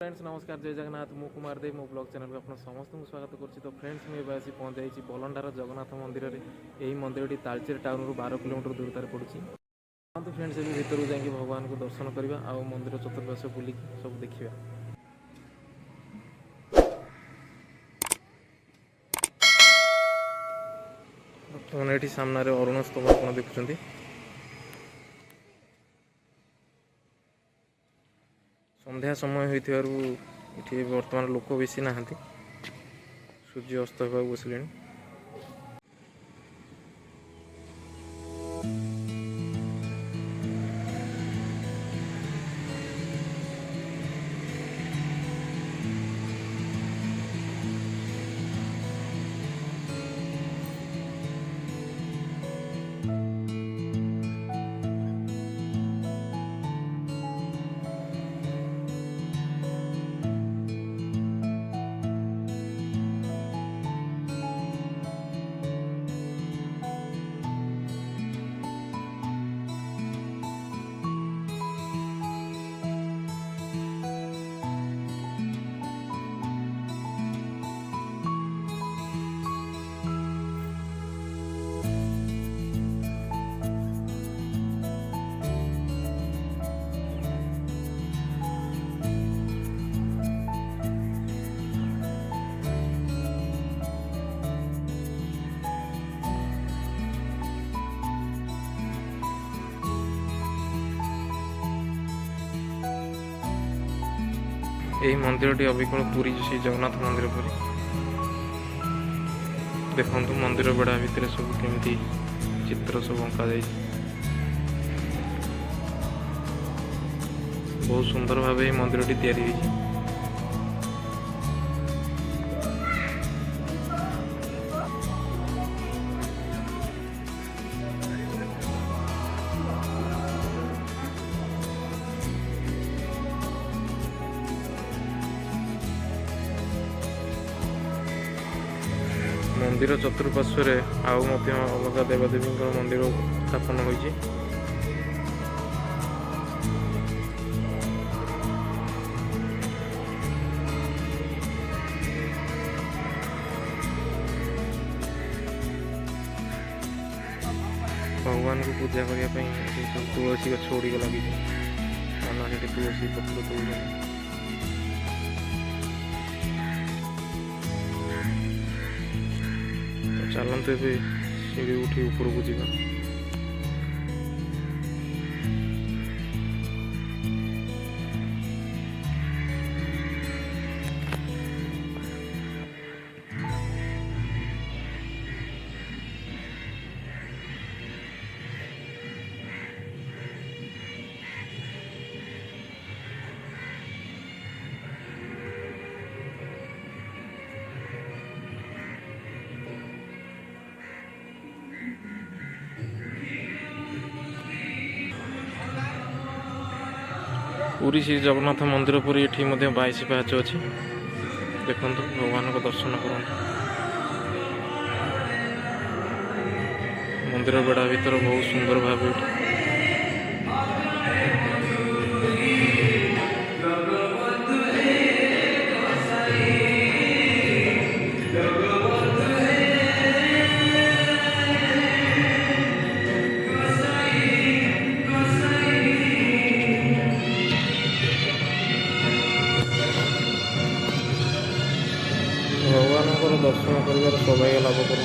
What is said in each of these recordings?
Friends नमस्कार जय जगन्नाथ मु कुमार देव मो ब्लॉग चैनल को आप समस्त को स्वागत करुच्ची। तो फ्रेंड्स मुझे आसी पहुँच जाइए बलंडार जगन्नाथ मंदिर में। यही मंदिर तालचेर टाउन रू 12 किलोमीटर दूरतार पड़ुଛି। तो फ्रेंड्स ये भितर जाकि भगवान को दर्शन करवा आ मंदिर चतुर्पाश बुलिक सब देखा। बर्तमान ये सामने अरुण स्तंभ आप देखुं। संध्या समय होती बर्तमान लोक बेसी ना सूर्य अस्त होगा बसले। यही मंदिर अविकल पुरी श्री जगन्नाथ मंदिर पर देखु मंदिर बेड़ा भितर सब केमती चित्र सब अंका जा बहुत सुंदर भाव मंदिर टी मंदिर चतुर्पार्श्व अलग देवदेवी मंदिर स्थापन होती। भगवान को पूजा करने तुलसी गछ गुड़िक लगी तुलसी पत्र तोड़ चलते सीढ़ी उठी ऊपर को जावा। पुरी श्री जगन्नाथ मंदिर पर ये 22 पाहाच अच्छी देखु भगवान को दर्शन करूँ। मंदिर बेड़ा भीतर बहुत सुंदर भाव भगवान दर्शन कर सौभाग्य लाभ कर।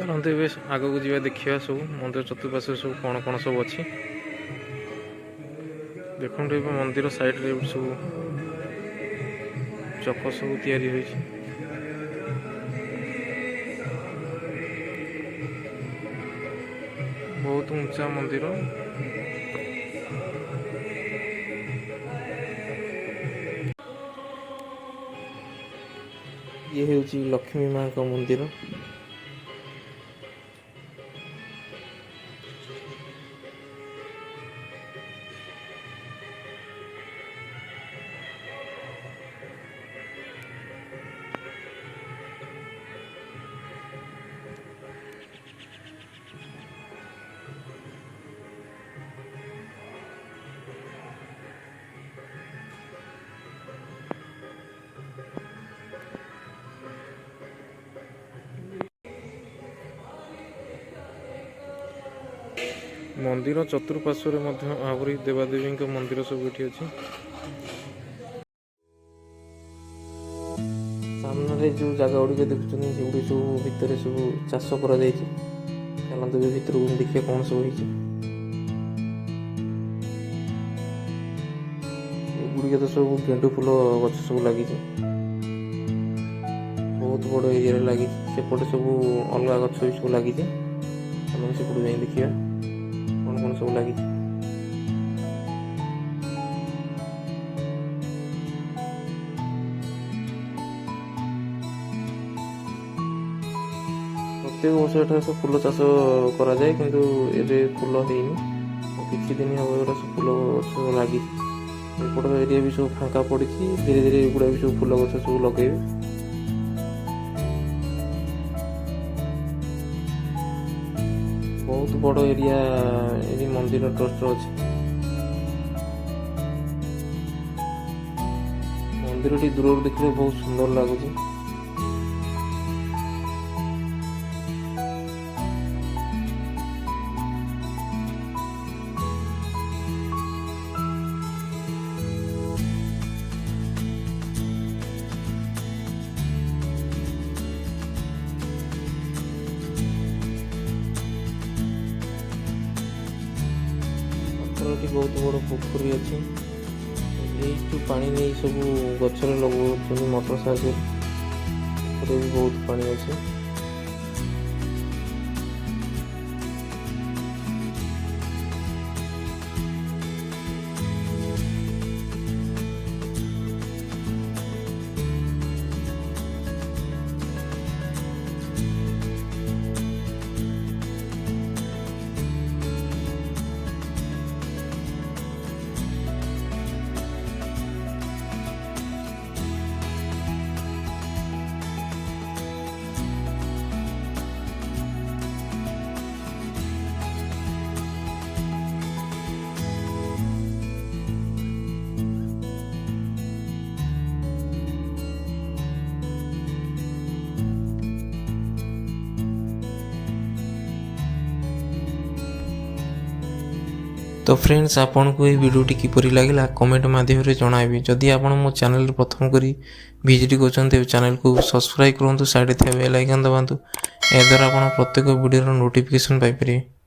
चलते ए आग को जा देखा सब मंदिर चतुर्पार्श्व सब कौन सब अच्छी देखो मंदिर साइड सब चक सब तैयारी बहुत ऊंचा मंदिर ये हूँ लक्ष्मी माँ का मंदिर मंदिर चतुर्पार्श्व आहरी देवादेवी मंदिर सब ये अच्छी सामने जो जगह गुड़िक देखुं से सब भितर सब चाष कर चलते भितर देखिए कौन सब गुड़िक तो सब गेंडु फूल गछ सब लगी बहुत बड़ एरिया लगी सेपटे सब अलग गछ सब लगी सेपटे जाए देखिए कौन कौन सब लगी प्रत्येक वर्ष एठार सब फूल चाष करा जाए किंतु एबे फूल ହେଇନି किछि दिन हम एटा सब फूल गछ लगी एपट एरिया भी सब फांका पड़ी धीरे धीरे एगुड़ा भी सब फूल गछ सब लगे बहुत बड़ एरिया ये मंदिर ट्रस्ट अच्छे मंदिर टी दूर देखने बहुत सुंदर लगुच बहुत बड़ पोखरी अच्छे यू पानी नहीं सब गचर लगे मोटर साइकिल भी बहुत पानी अच्छे तो फ्रेंड्स आपन को ये वीडियोटी किपरि लागला कमेंट माध्यम रे जणाइबे जदि आपन मो चैनल रे प्रथम करी विजिट करछन्ते चैनल को सब्सक्राइब करंतु साइड थे बेल आइकन दबांतु ए द्वारा आपन प्रत्येक वीडियो रो नोटिफिकेशन पाइ परिबे।